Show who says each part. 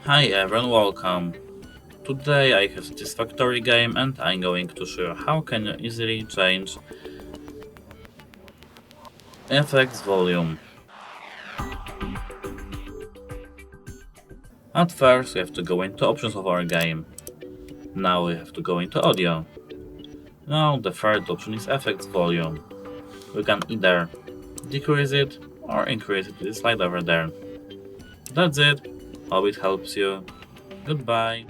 Speaker 1: Hi everyone, welcome. Today I have Satisfactory game and I'm going to show you how can you easily change effects volume. At first we have to go into options of our game. Now we have to go into audio. Now the third option is effects volume. We can either decrease it or increase it with the slide over there. That's it. Hope it helps you. Goodbye.